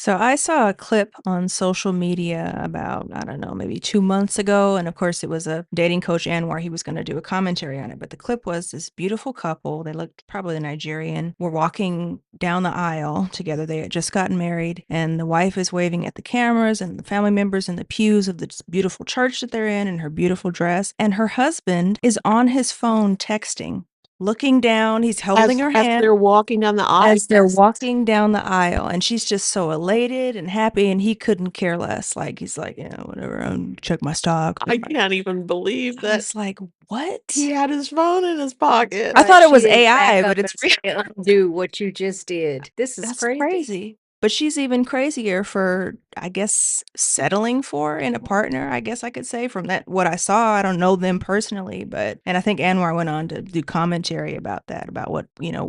So I saw a clip on social media about, I don't know, maybe 2 months ago. And of course, it was a dating coach, Anwar. He was going to do a commentary on it. But the clip was this beautiful couple. They looked probably Nigerian, were walking down the aisle together. They had just gotten married. And the wife is waving at the cameras and the family members in the pews of this beautiful church that they're in her beautiful dress. And her husband is on his phone texting, looking down. He's holding her As hand they're walking down the aisle. as they're walking down the aisle, and she's just so elated and happy, and he couldn't care less. Like, he's like, whatever, check my stock. I can't even believe I that was like, what? he had his phone in his pocket. I thought it She was didn't AI, back but up it's and real. say, undo what you just did. This is That's crazy. crazy. But she's even crazier for, I guess, settling for in a partner, I guess I could say, from that what I saw. I don't know them personally, but and I think Anwar went on to do commentary about that, about what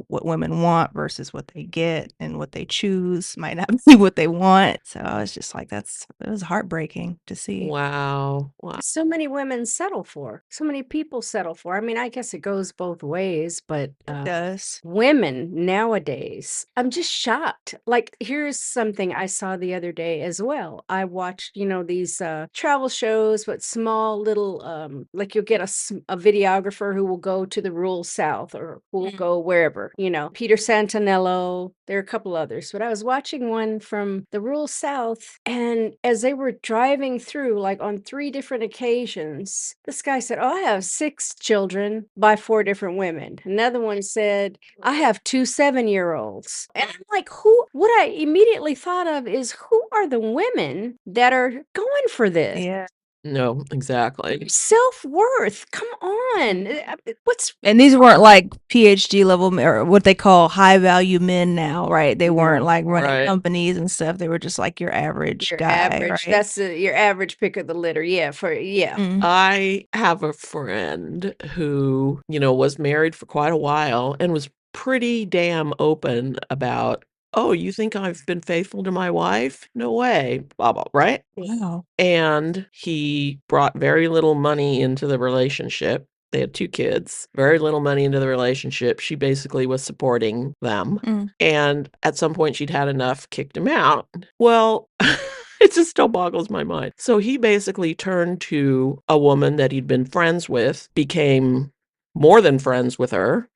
women want versus what they get, and what they choose might not be what they want. So I was just like, it was heartbreaking to see. Wow. Wow. So many women settle for. So many people settle for. I mean, I guess it goes both ways, but It does. women nowadays, I'm just shocked. Like, here's something I saw the other day as well. I watched, these travel shows, but small little, like you'll get a videographer who will go to the rural South or who will go wherever, Peter Santanello. There are a couple others, but I was watching one from the rural South, and as they were driving through, like on 3 different occasions, this guy said, "Oh, I have 6 children by 4 different women." Another one said, "I have 2 7-year-olds." And I'm like, what I immediately thought of is, who are the women that are going for this? Yeah. No, exactly. Self-worth. Come on. And these weren't like PhD level or what they call high value men now, right? They weren't like running Right. companies and stuff. They were just like your average Your guy, average. right? That's your average pick of the litter. Yeah. I have a friend who, was married for quite a while and was pretty damn open about, oh, you think I've been faithful to my wife? No way, blah, blah, right? Wow. And he brought very little money into the relationship. They had 2 kids, very little money into the relationship. She basically was supporting them. And at some point she'd had enough, kicked him out. Well, it just still boggles my mind. So he basically turned to a woman that he'd been friends with, became more than friends with her.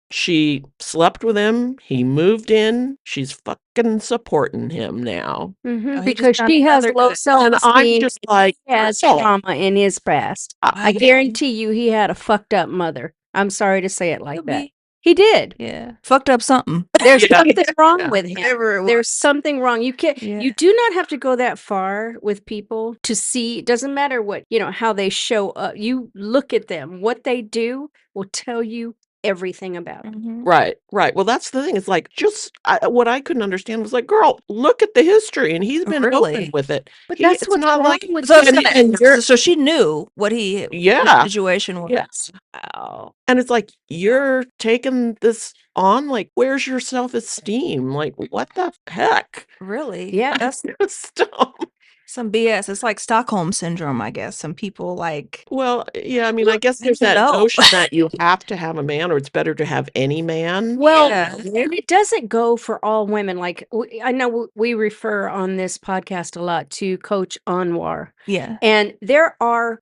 She slept with him. He moved in. She's fucking supporting him now. Oh, he Because just she has found low another And I'm self-esteem. just like, He has "Oh, trauma in his past. I Wow. guarantee you he had a fucked up mother. I'm sorry to say it like Could that. be. He did. Yeah. Fucked up something. There's Yeah. something wrong Yeah. with him. Whatever it was. There's something wrong. You can't. Yeah. You do not have to go that far with people to see. It doesn't matter what how they show up. You look at them. What they do will tell you everything about them. Right, right. Well, that's the thing. It's like, what I couldn't understand was like, girl, look at the history, and he's been open Really? with it. But It's that's what's not wrong like, with So, women. so she knew what the yeah, situation was. yeah. Wow. And it's like, you're taking this on, like, where's your self-esteem? Like, what the heck? Really? Yeah. That's It's dumb. some BS. It's like Stockholm syndrome, I guess. Some people like, Well, yeah, I mean, I look, guess there's I that know. notion that you have to have a man, or it's better to have any man. Well, Yeah. and it doesn't go for all women. Like, I know we refer on this podcast a lot to Coach Anwar. Yeah. And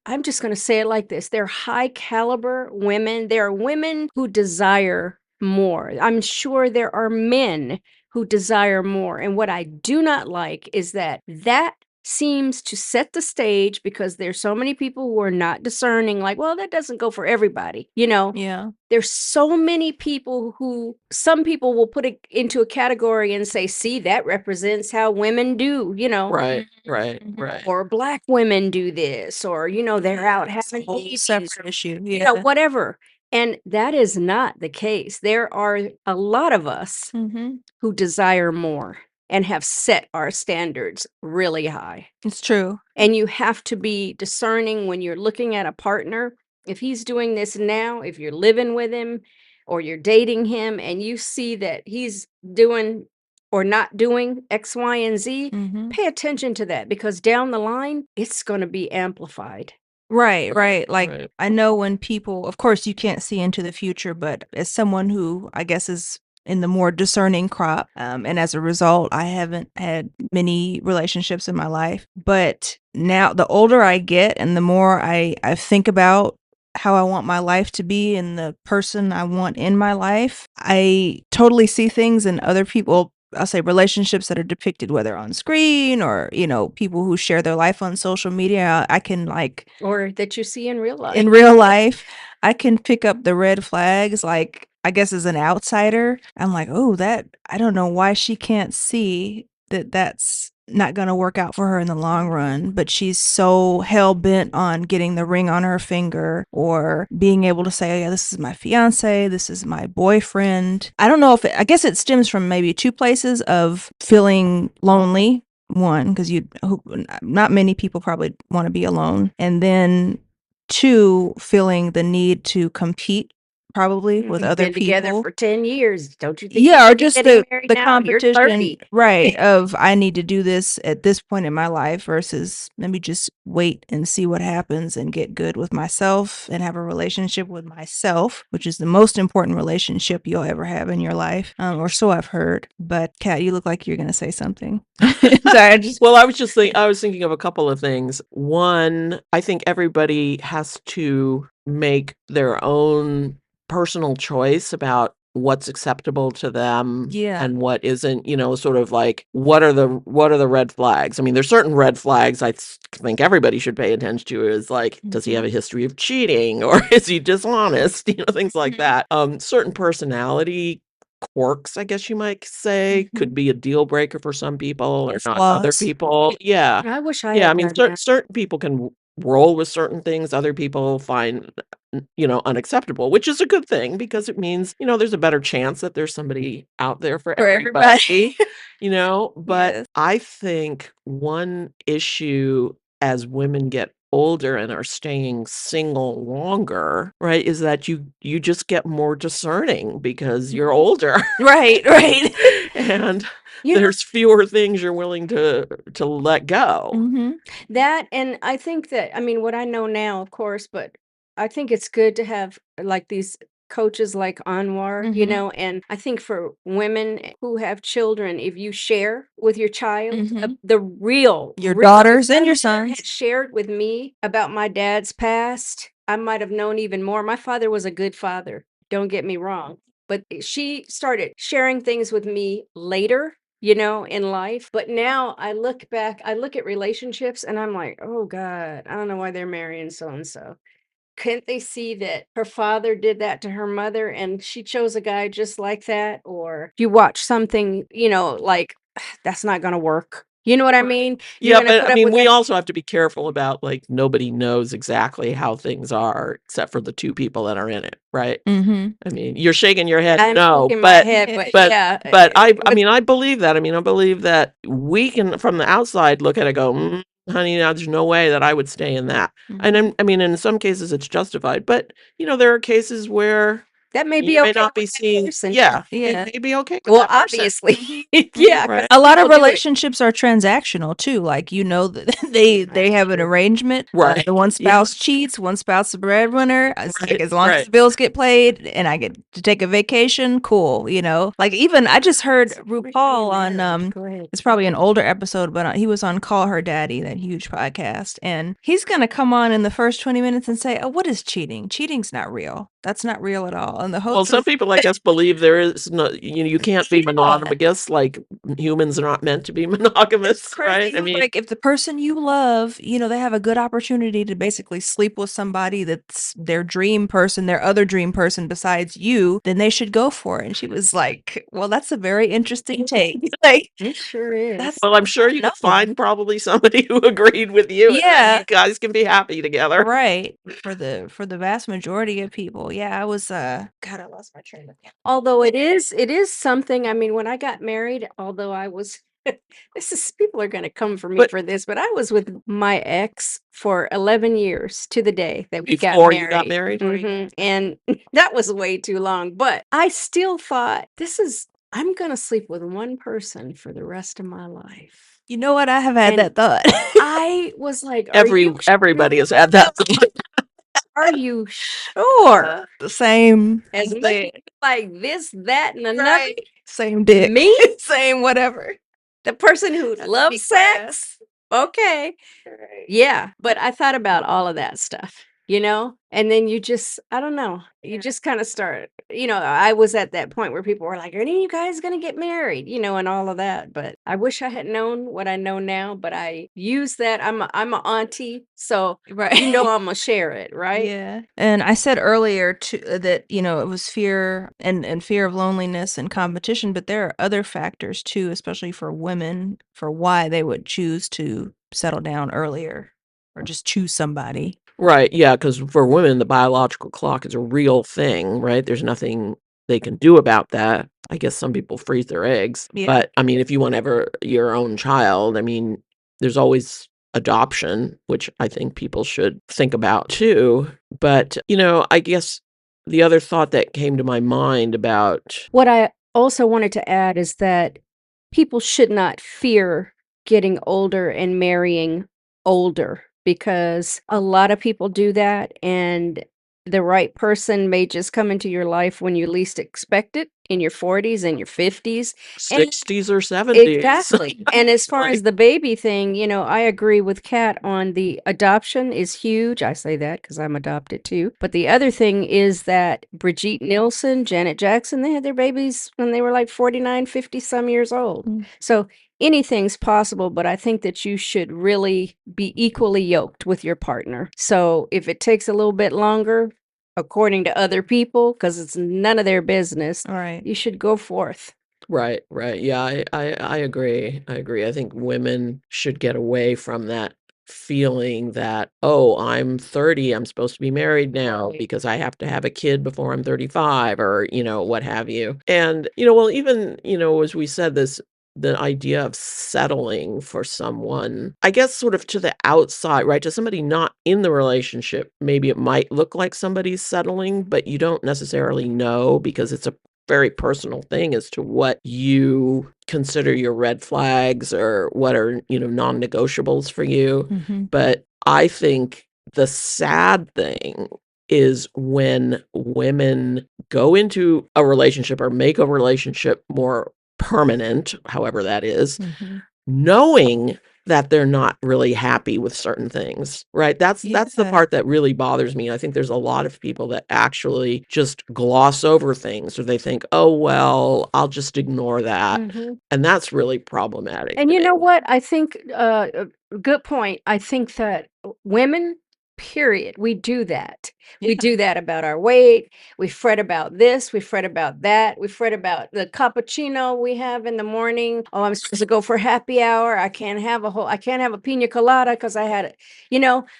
I'm just going to say it like this, they're high caliber women. There are women who desire more. I'm sure there are men who desire more. And what I do not like is that seems to set the stage, because there's so many people who are not discerning, like, well, that doesn't go for everybody. Yeah. There's so many people who, some people will put it into a category and say, see, that represents how women do, Right, right, right. or Black women do this, or, they're out It's a having whole babies, separate issue. Yeah. whatever. And that is not the case. There are a lot of us who desire more and have set our standards really high. It's true. And you have to be discerning when you're looking at a partner. If he's doing this now, if you're living with him or you're dating him and you see that he's doing or not doing X, Y, and Z, pay attention to that, because down the line, it's going to be amplified. Right, right. Like, Right. I know when people, of course, you can't see into the future, but as someone who I guess is in the more discerning crop. And as a result, I haven't had many relationships in my life. But now, the older I get and the more I think about how I want my life to be and the person I want in my life, I totally see things in other people. I'll say relationships that are depicted, whether on screen or, people who share their life on social media. I can like, Or that you see in real life. in real life, I can pick up the red flags, like, I guess as an outsider, I'm like, "Oh, I don't know why she can't see that that's not gonna work out for her in the long run, but she's so hell-bent on getting the ring on her finger or being able to say, 'Oh, yeah, this is my fiancé, this is my boyfriend.'" I don't know if I guess it stems from maybe 2 places of feeling lonely. One, 'cause not many people probably wanna be alone, and then 2, feeling the need to compete probably with You've other been together people. for 10 years. Don't you think you Yeah, or should be just getting the married the now? You're competition, 30. right, of I need to do this at this point in my life versus let me just wait and see what happens and get good with myself and have a relationship with myself, which is the most important relationship you'll ever have in your life, or so I've heard. But Kat, you look like you're gonna say something. Sorry, Well, I was thinking of a couple of things. One, I think everybody has to make their own personal choice about what's acceptable to them Yeah. and what isn't, sort of like what are the red flags? I mean, there's certain red flags think everybody should pay attention to is like, does he have a history of cheating or is he dishonest? Things like that. Certain personality quirks, I guess you might say, could be a deal breaker for some people or not other Flaws. people. Yeah. I wish I Yeah, had I mean, done that. certain people can roll with certain things, other people find, unacceptable, which is a good thing because it means, there's a better chance that there's somebody out there for For everybody. everybody, but Yes. I think one issue as women get older and are staying single longer, right, is that you just get more discerning because you're older. Right, right. And You know there's fewer things you're willing to let go. Mhm. that, and I think that, I mean, what I know now, of course, but I think it's good to have like these coaches like Anwar, Mhm. and I think for women who have children, if you share with your child Mhm. the real, Your real, if daughters my and your mother sons. had shared with me about my dad's past, I might have known even more. My father was a good father, don't get me wrong, but she started sharing things with me later, in life. But now I look back, I look at relationships and I'm like, oh God, I don't know why they're marrying so and so. Couldn't they see that her father did that to her mother and she chose a guy just like that? Or you watch something, like that's not going to work. You know what I mean? You're Yeah, going to but put I up mean, with we that. also have to be careful about, like, nobody knows exactly how things are except for the 2 people that are in it, right? Mhm. I mean, you're shaking your head I'm no, shaking my but head, Yeah. but but yeah, but I but mean, I believe that. I mean, I believe that we can, from the outside, look at it and go, honey, there's no way that I would stay in that." And Mhm. then, I mean, in some cases, it's justified, but, there are cases where that may you be may okay not be with that seeing person. yeah, it Yeah. may be okay with Well, that person, obviously, Mhm. yeah, because right? A lot of people do it. relationships are transactional too, like, that they That's have an true. arrangement, Right. the one Yeah, spouse cheats, one spouse the breadwinner, it's like, right, as long as right. the bills get paid and I get to take a vacation, cool, you know? Like, even I just heard So we're RuPaul getting on, married. Go ahead. it's probably an older episode, but, he was on Call Her Daddy, that huge podcast, and he's gonna come on in the first 20 minutes and say, "Oh, what is cheating? Cheating's not real. That's not real at all," and the Well, host some was people, I guess, believe there is no you can't be yeah. monogamous, like, humans are not meant to be It's monogamous, crazy. right? I He was mean like, if the person you love, they have a good opportunity to basically sleep with somebody that's their dream person, their other dream person besides you, then they should go for it. And she was like, well, that's a very interesting take. Like, It sure is. well, I'm sure you no. could find probably somebody who agreed with you, and then Yeah, you guys can be happy together. right. For the vast majority of people. Yeah, I was God, I lost my train of thought. Although it is something, I mean, when I got married, although I was this is people are gonna come for me But for this, but I was with my ex for 11 years to the day that we got before you got married. married? And that was way too long, but I still thought, I'm gonna sleep with one person for the rest of my life. You know what? I have had And that thought. I was like, "Are you Everybody sure?" has had that thought. Are you sure? The same As much thing. like this, that, and another? Right. Same dick. Me? Same whatever. The person who That's loves be sex? Okay. Right. Yeah, but I thought about all of that stuff, and then you just I don't know, you just kinda start I was at that point where people were like, "Are any of you guys gonna get married?" And all of that, but I wish I had known what I know now, but I use that I'm a auntie, so Right. Imma share it, right? Yeah. And I said earlier too that, it was fear and fear of loneliness and competition, but there are other factors too, especially for women, for why they would choose to settle down earlier or just choose somebody. Right, yeah, because for women, the biological clock is a real thing, right? There's nothing they can do about that. I guess some people freeze their eggs, Yeah. but, I mean, if you want ever your own child, I mean, there's always adoption, which I think people should think about too, but, I guess the other thought that came to my mind about What I also wanted to add is that people should not fear getting older and marrying older because a lot of people do that, and the right person may just come into your life when you least expect it in your 40s and your 50s. And 60s or 70s. exactly. And as far Like as the baby thing, I agree with Kat on the adoption is huge. I say that because I'm adopted too. But the other thing is that Brigitte Nielsen, Janet Jackson, they had their babies when they were like 49, 50 some years old. Mm. So anything's possible, but I think that you should really be equally yoked with your partner. So if it takes a little bit longer, according to other people, because it's none of their business, All right. you should go forth. Right, right. Yeah, I agree. I agree. I think women should get away from that feeling that, oh, I'm 30, I'm supposed to be married now Right. because I have to have a kid before I'm 35 or, what have you. And, well, even, as we said, the idea of settling for someone, I guess sort of to the outside, right? To somebody not in the relationship, maybe it might look like somebody's settling, but you don't necessarily know because it's a very personal thing as to what you consider your red flags or what are, non-negotiables for you. Mhm. But I think the sad thing is when women go into a relationship or make a relationship more permanent, however that is, Mhm. knowing that they're not really happy with certain things, right? That's the Yeah. part that really bothers me. I think there's a lot of people that actually just gloss over things or they think, "Oh, well, I'll just ignore that." Mhm. And that's really problematic And to you me. know what? I think, good point. I think that women, period, we do that. We Yeah. do that about our weight. We fret about this. We fret about that. We fret about the cappuccino we have in the morning. Oh, I'm supposed to go for happy hour. I can't have a pina colada because I had it.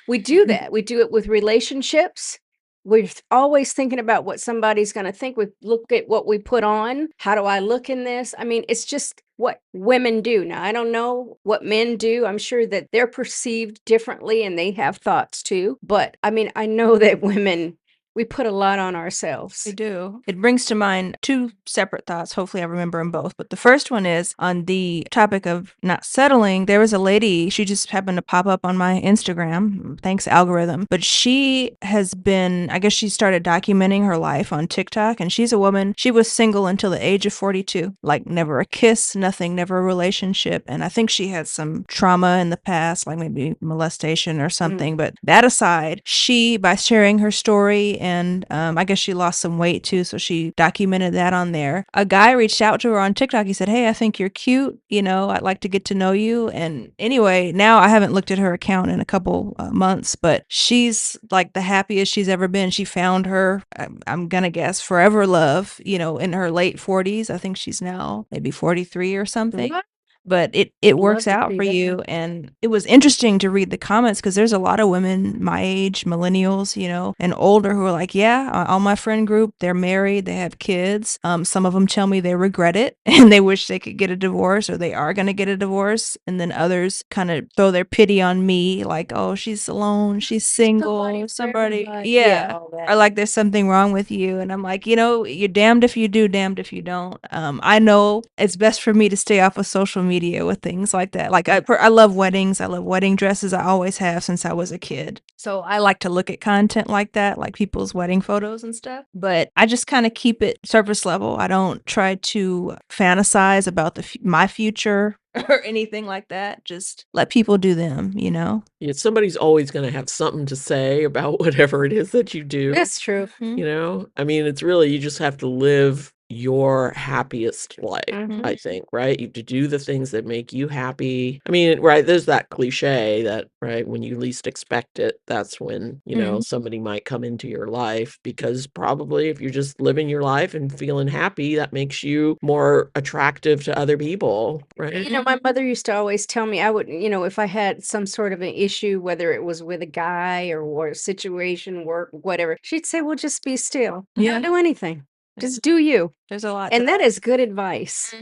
We do that. We do it with relationships. We're always thinking about what somebody's going to think. We look at what we put on. How do I look in this? I mean, it's just what women do. Now, I don't know what men do. I'm sure that they're perceived differently and they have thoughts too. But I mean, I know that women, we put a lot on They ourselves. do. It brings to mind two separate thoughts. Hopefully, I remember them both. But the first one is on the topic of not settling. There was a lady, she just happened to pop up on my Instagram. Thanks, algorithm. But she has been, I guess she started documenting her life on TikTok. And she's a woman. She was single until the age of 42. Like, never a kiss, nothing, never a relationship. And I think she had some trauma in the past, like maybe molestation or something. But that aside, she, by sharing her story, and I guess she lost some weight too, so she documented that on there. A guy reached out to her on TikTok. He said, "Hey, I think you're cute. I'd like to get to know you." And anyway, now I haven't looked at her account in a couple months, but she's like the happiest she's ever been. She found her, I'm gonna guess, forever love, in her late 40s. I think she's now maybe 43 or something. What? But it Love works to out see for that. you, and it was interesting to read the comments because there's a lot of women my age, millennials, and older, who are like, yeah, all my friend group, they're married, they have kids. Some of them tell me they regret it and they wish they could get a divorce, or they are going to get a divorce, and then others kind of throw their pity on me, like, oh, she's alone, she's single, somebody, yeah, all that. or like there's something wrong with you. And I'm like, you're damned if you do, damned if you don't. I know it's best for me to stay off of social media media with things like that. Like I love weddings. I love wedding dresses. I always have since I was a kid. So I like to look at content like that, like people's wedding photos and stuff. But I just kind of keep it surface level. I don't try to fantasize about my future or anything like that. Just let people do them, you know? Yeah, somebody's always gonna have something to say about whatever it is that you do. That's true. You know? I mean, it's really you just have to live your happiest life, I think, right? You have to do the things that make you happy. I mean, right, there's that cliche that, right, when you least expect it, that's when, you know, somebody might come into your life because probably if you're just living your life and feeling happy, that makes you more attractive to other people, right? You know, my mother used to always tell me I would, if I had some sort of an issue, whether it was with a guy or a situation, work, whatever, she'd say, well, just be still. Yeah. Don't do anything. Just do you. There's a lot. And that is good advice.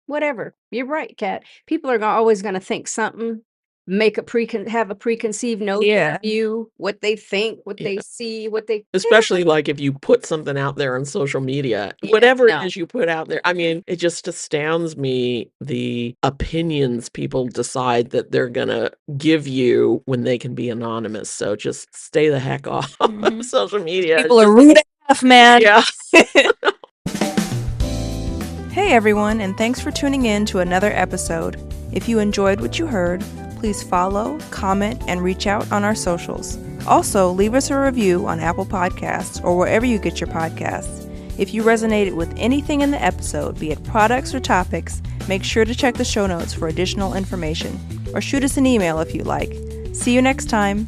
Whatever. You're right, Kat. People are always going to think something, have a preconceived notion of you, what they think, what they see, what they Especially like if you put something out there on social media, whatever it is you put out there. I mean, it just astounds me the opinions people decide that they're gonna give you when they can be anonymous. So just stay the heck off social media. People are rude enough, man. Yeah. Hey everyone, and thanks for tuning in to another episode. If you enjoyed what you heard, please follow, comment, and reach out on our socials. Also, leave us a review on Apple Podcasts or wherever you get your podcasts. If you resonated with anything in the episode, be it products or topics, make sure to check the show notes for additional information, or shoot us an email if you like. See you next time.